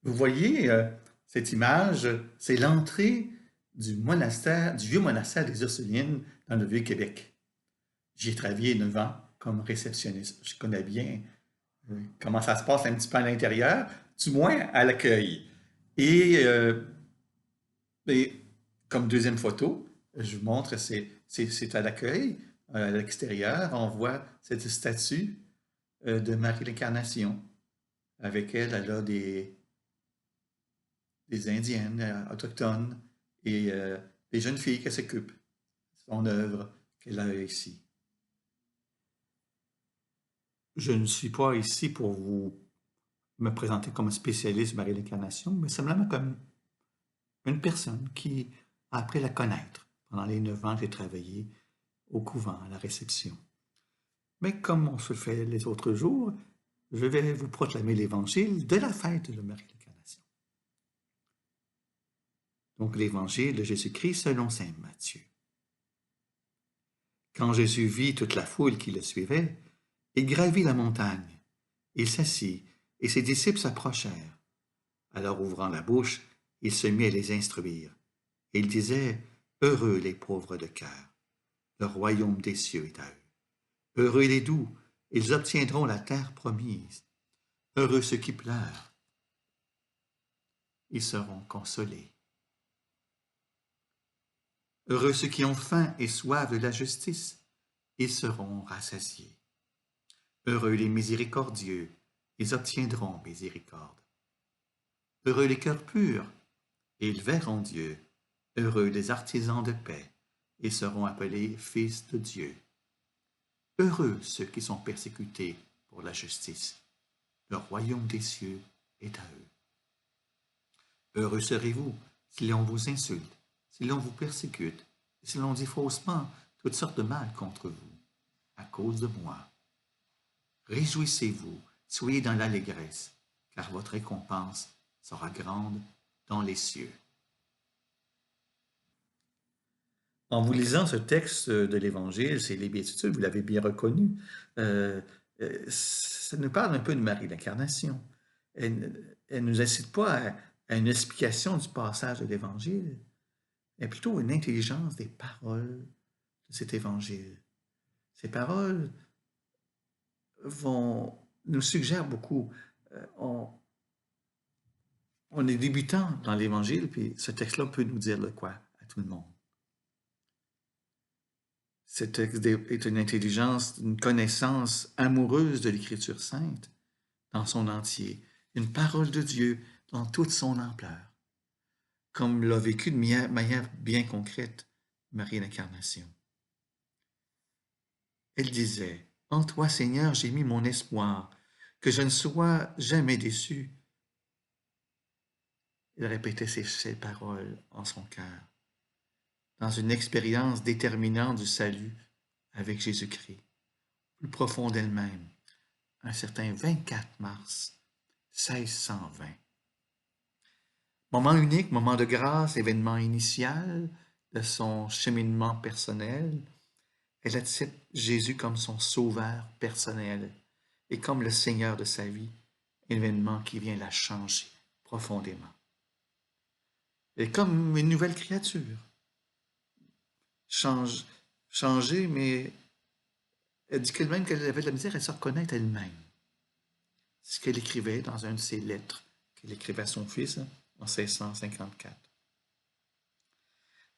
Vous voyez, cette image, c'est l'entrée du monastère, du vieux monastère des Ursulines dans le Vieux-Québec. J'y ai travaillé 9 ans comme réceptionniste. Je connais bien comment ça se passe un petit peu à l'intérieur, du moins à l'accueil. Et, et comme deuxième photo, je vous montre, c'est à l'accueil, à l'extérieur, on voit cette statue de Marie l'Incarnation. Avec elle, elle a des Indiennes autochtones et des jeunes filles qui s'occupent de son œuvre qu'elle a ici. Je ne suis pas ici pour vous me présenter comme un spécialiste de Marie l'Incarnation, mais simplement comme une personne qui a appris à la connaître pendant les 9 ans que j'ai travaillé au couvent, à la réception. Mais comme on se le fait les autres jours, je vais vous proclamer l'évangile de la fête de Marie l'Incarnation. Donc l'évangile de Jésus-Christ selon saint Matthieu. Quand Jésus vit toute la foule qui le suivait, il gravit la montagne. Il s'assit, et ses disciples s'approchèrent. Alors ouvrant la bouche, il se mit à les instruire. Il disait, « Heureux les pauvres de cœur, le royaume des cieux est à eux. Heureux les doux, ils obtiendront la terre promise. Heureux ceux qui pleurent, ils seront consolés. Heureux ceux qui ont faim et soif de la justice, ils seront rassasiés. Heureux les miséricordieux, ils obtiendront miséricorde. Heureux les cœurs purs, ils verront Dieu. Heureux les artisans de paix, ils seront appelés fils de Dieu. Heureux ceux qui sont persécutés pour la justice, le royaume des cieux est à eux. Heureux serez-vous si l'on vous insulte, si l'on vous persécute, si l'on dit faussement toutes sortes de mal contre vous, à cause de moi. Réjouissez-vous, soyez dans l'allégresse, car votre récompense sera grande dans les cieux. En vous lisant ce texte de l'Évangile, c'est les Béatitudes, vous l'avez bien reconnu, ça nous parle un peu de Marie l'Incarnation. Elle ne nous incite pas à une explication du passage de l'Évangile, mais plutôt une intelligence des paroles de cet Évangile. Ces paroles nous suggèrent beaucoup. On est débutant dans l'Évangile, puis ce texte-là peut nous dire de quoi à tout le monde. Ce texte est une intelligence, une connaissance amoureuse de l'Écriture sainte dans son entier, une parole de Dieu dans toute son ampleur, comme l'a vécu de manière bien concrète Marie l'Incarnation. Elle disait, « En toi, Seigneur, j'ai mis mon espoir, que je ne sois jamais déçu. » Elle répétait ces paroles en son cœur, dans une expérience déterminante du salut avec Jésus-Christ, plus profond d'elle-même, un certain 24 mars 1620. Moment unique, moment de grâce, événement initial de son cheminement personnel, elle accepte Jésus comme son sauveur personnel et comme le Seigneur de sa vie, événement qui vient la changer profondément. Elle est comme une nouvelle créature, changée, mais elle dit qu'elle-même qu'elle avait de la misère à se reconnaître elle-même. C'est ce qu'elle écrivait dans une de ses lettres qu'elle écrivait à son fils en 1654.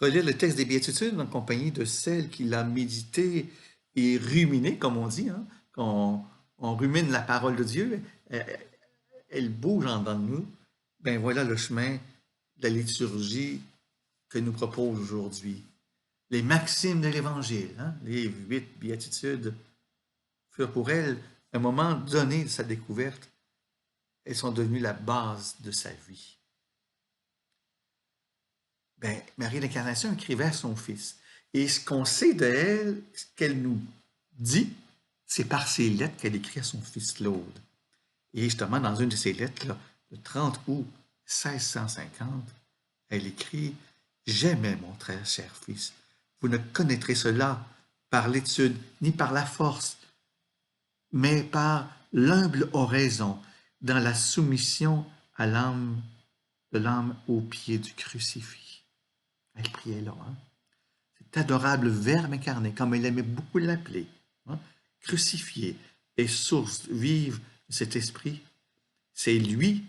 Relire le texte des Béatitudes en compagnie de celle qui l'a médité et ruminé, comme on dit, hein, quand on rumine la parole de Dieu, elle bouge en dedans de nous. Ben voilà le chemin de la liturgie que nous propose aujourd'hui. Les maximes de l'Évangile, hein, les 8 béatitudes, furent pour elle un moment donné de sa découverte. Elles sont devenues la base de sa vie. Ben, Marie l'Incarnation écrivait à son fils. Et ce qu'on sait d'elle, ce qu'elle nous dit, c'est par ses lettres qu'elle écrit à son fils Claude. Et justement, dans une de ses lettres, là, le 30 août 1650, elle écrit « Jamais, mon très cher fils, vous ne connaîtrez cela par l'étude ni par la force, mais par l'humble oraison, dans la soumission de l'âme au pied du crucifix. Elle priait là. Hein? Cet adorable Verbe incarné, comme elle aimait beaucoup l'appeler, hein? Crucifié et source vive de cet esprit, c'est lui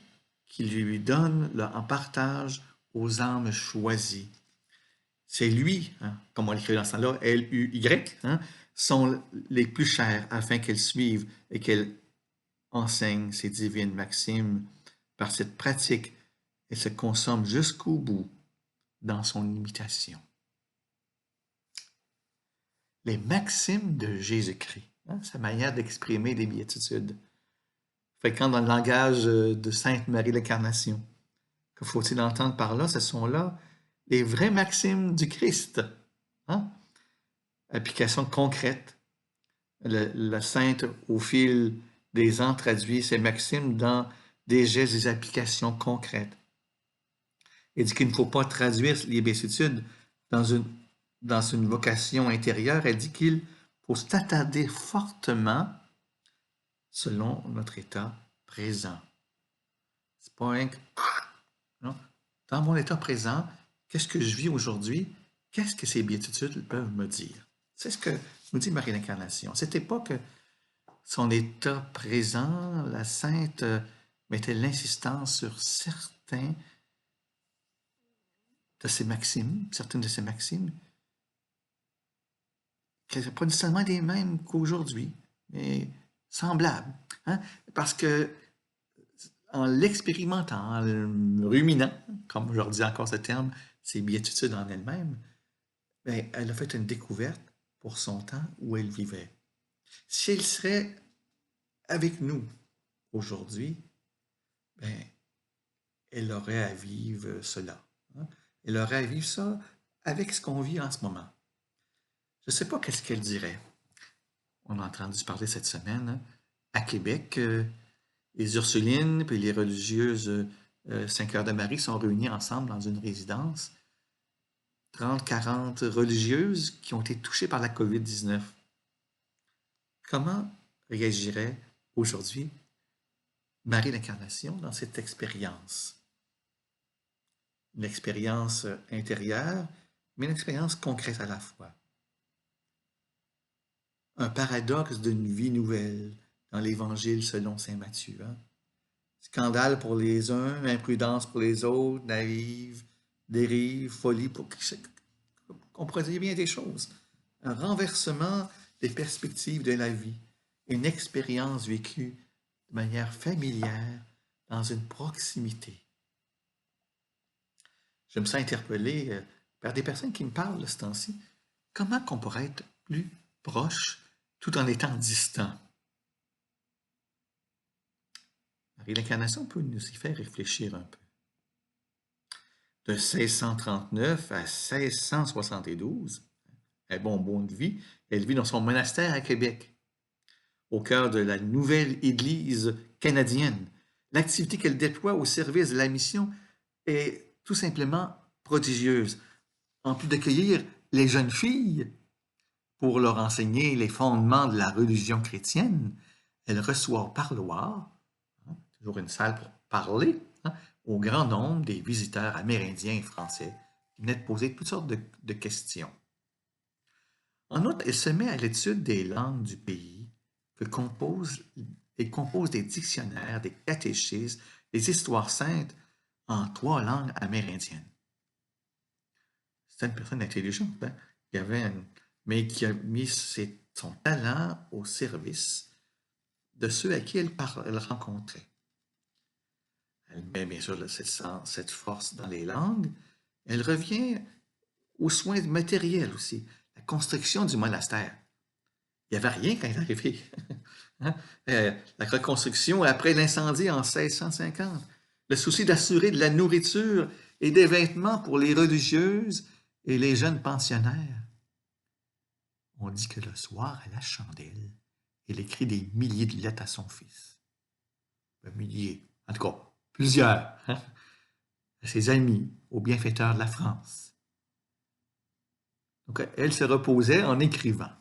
qui lui donne en partage aux âmes choisies. C'est lui, hein, comme on l'écrit dans ce temps-là, L-U-Y, hein, sont les plus chers afin qu'elles suivent et qu'elles enseignent ces divines maximes. Par cette pratique, elle se consomme jusqu'au bout dans son imitation. Les maximes de Jésus-Christ, hein, sa manière d'exprimer des béatitudes. Fréquent dans le langage de Sainte Marie l'Incarnation. Que faut-il entendre par là? Ce sont là les vraies maximes du Christ. Hein? Application concrète. La Sainte, au fil des ans, traduit ces maximes dans des gestes, des applications concrètes. Elle dit qu'il ne faut pas traduire les béatitudes dans une vocation intérieure. Elle dit qu'il faut s'attarder fortement selon notre état présent. C'est pas un... Non? Dans mon état présent, qu'est-ce que je vis aujourd'hui? Qu'est-ce que ces béatitudes peuvent me dire? C'est ce que nous dit Marie l'Incarnation. À cette époque, son état présent, la Sainte mettait l'insistance sur certaines de ses maximes, qui ne sont pas nécessairement les mêmes qu'aujourd'hui, mais semblables. Hein? Parce que en l'expérimentant, en le ruminant, comme je leur dis encore ce terme, ces béatitudes en elles-mêmes, ben, elle a fait une découverte pour son temps où elle vivait. Si elle serait avec nous aujourd'hui, ben, elle aurait à vivre cela. Hein? Elle aurait à vivre ça avec ce qu'on vit en ce moment. Je ne sais pas qu'est-ce qu'elle dirait. On a entendu parler cette semaine, hein, à Québec, les Ursulines et les religieuses Saint-Cœur de Marie sont réunies ensemble dans une résidence. 30-40 religieuses qui ont été touchées par la COVID-19. Comment réagirait aujourd'hui Marie l'Incarnation dans cette expérience? Une expérience intérieure, mais une expérience concrète à la fois. Un paradoxe d'une vie nouvelle dans l'Évangile selon saint Matthieu. Hein? Scandale pour les uns, imprudence pour les autres, naïve, dérive, folie pour qu'on pourrait dire bien des choses. Un renversement des perspectives de la vie, une expérience vécue de manière familière dans une proximité. Je me sens interpellé par des personnes qui me parlent de ce temps-ci. Comment qu'on pourrait être plus proche tout en étant distant? Marie l'Incarnation peut nous y faire réfléchir un peu. De 1639 à 1672, un bonbon de vie, elle vit dans son monastère à Québec, au cœur de la nouvelle Église canadienne. L'activité qu'elle déploie au service de la mission est tout simplement prodigieuse. En plus d'accueillir les jeunes filles pour leur enseigner les fondements de la religion chrétienne, elle reçoit au parloir, hein, toujours une salle pour parler, hein, au grand nombre des visiteurs amérindiens et français qui venaient de poser toutes sortes de questions. En outre, elle se met à l'étude des langues du pays et compose des dictionnaires, des catéchismes, des histoires saintes en 3 langues amérindiennes. C'était une personne intelligente, hein? Mais qui a mis son talent au service de ceux à qui elle rencontrait. Elle met bien sûr cette force dans les langues. Elle revient aux soins matériels aussi, la construction du monastère. Il n'y avait rien quand elle est arrivée. Hein? La reconstruction après l'incendie en 1650. Le souci d'assurer de la nourriture et des vêtements pour les religieuses et les jeunes pensionnaires. On dit que le soir, à la chandelle, elle écrit des milliers de lettres à son fils. Un millier, en tout cas, plusieurs, hein? À ses amis, aux bienfaiteurs de la France. Donc, elle se reposait en écrivant.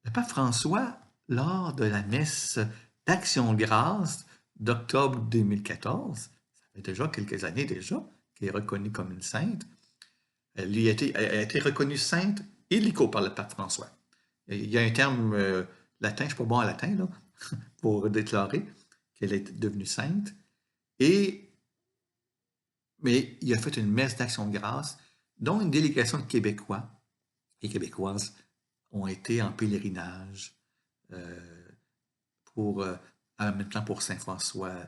Le pape François, lors de la messe d'Action de grâce d'octobre 2014, ça fait déjà quelques années déjà, qu'elle est reconnue comme une sainte. Elle a été reconnue sainte illico par le pape François. Il y a un terme latin, je ne suis pas bon en latin, là, pour déclarer qu'elle est devenue sainte. Mais il a fait une messe d'action de grâce, dont une délégation de Québécois et Québécoises ont été en pèlerinage euh, pour, en même temps pour Saint François,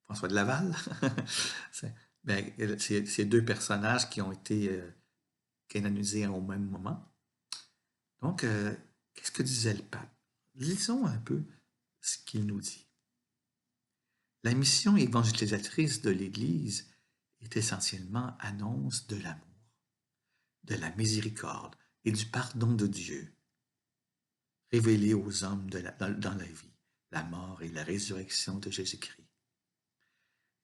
François de Laval. C'est deux personnages qui ont été canonisés au même moment. Donc, qu'est-ce que disait le pape? Lisons un peu ce qu'il nous dit. La mission évangélisatrice de l'Église est essentiellement annonce de l'amour, de la miséricorde et du pardon de Dieu, révélé aux hommes dans la vie, la mort et la résurrection de Jésus-Christ.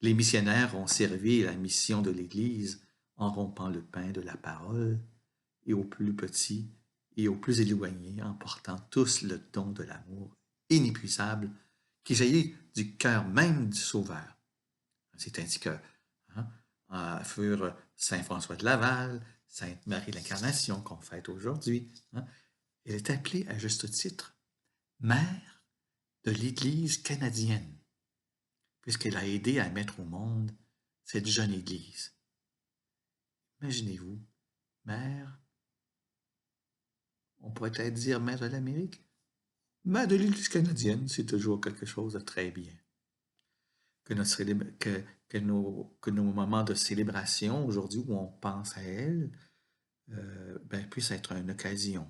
Les missionnaires ont servi la mission de l'Église en rompant le pain de la parole et aux plus petits et aux plus éloignés, en portant tous le don de l'amour inépuisable qui jaillit du cœur même du Sauveur. C'est ainsi que furent Saint François de Laval, Sainte Marie l'Incarnation qu'on fête aujourd'hui. Elle est appelée à juste titre mère de l'Église canadienne, puisqu'elle a aidé à mettre au monde cette jeune Église. Imaginez-vous, mère, on pourrait peut-être dire mère de l'Amérique, mère de l'Église canadienne, c'est toujours quelque chose de très bien. Que nos moments de célébration aujourd'hui où on pense à elle puissent être une occasion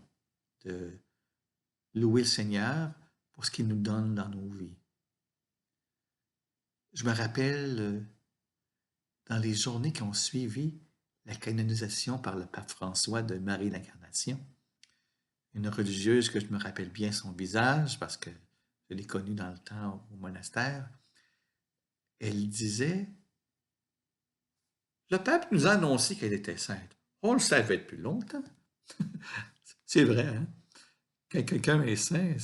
de louer le Seigneur pour ce qu'il nous donne dans nos vies. Je me rappelle dans les journées qui ont suivi la canonisation par le pape François de Marie l'Incarnation, une religieuse que je me rappelle bien son visage parce que je l'ai connue dans le temps au monastère, elle disait « Le pape nous a annoncé qu'elle était sainte. On le savait depuis longtemps. » C'est vrai, hein? Quand quelqu'un est saint,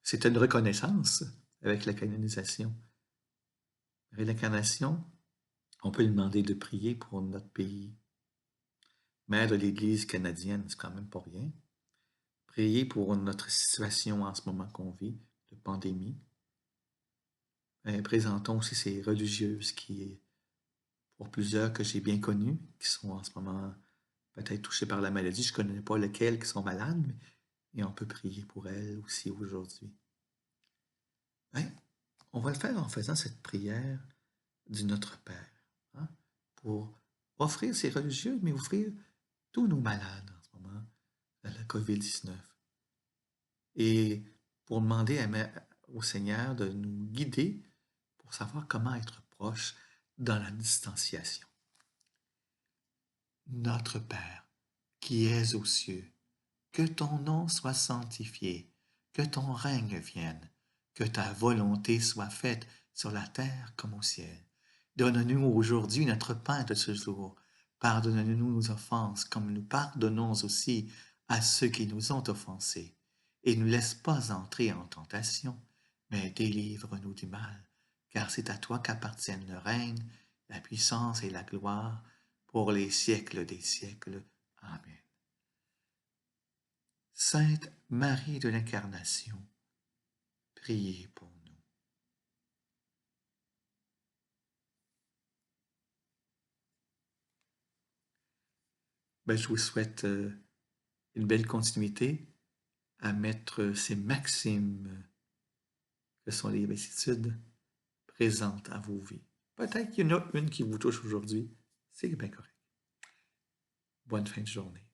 c'est une reconnaissance avec la canonisation. Avec l'incarnation, on peut lui demander de prier pour notre pays. Mère de l'Église canadienne, c'est quand même pas rien. Prier pour notre situation en ce moment qu'on vit, de pandémie. Présentons aussi ces religieuses qui, pour plusieurs que j'ai bien connues, qui sont en ce moment peut-être touchées par la maladie. Je ne connais pas lesquelles qui sont malades, mais on peut prier pour elles aussi aujourd'hui. On va le faire en faisant cette prière du Notre Père, pour offrir ces religieuses, mais offrir tous nos malades en ce moment à la COVID-19. Et pour demander au Seigneur de nous guider pour savoir comment être proche dans la distanciation. Notre Père, qui es aux cieux, que ton nom soit sanctifié, que ton règne vienne, que ta volonté soit faite sur la terre comme au ciel. Donne-nous aujourd'hui notre pain de ce jour. Pardonne-nous nos offenses comme nous pardonnons aussi à ceux qui nous ont offensés. Et ne nous laisse pas entrer en tentation, mais délivre-nous du mal, car c'est à toi qu'appartiennent le règne, la puissance et la gloire pour les siècles des siècles. Amen. Sainte Marie de l'Incarnation, priez pour nous. Je vous souhaite une belle continuité à mettre ces maximes que sont les béatitudes présentes à vos vies. Peut-être qu'il y en a une qui vous touche aujourd'hui, c'est bien correct. Bonne fin de journée.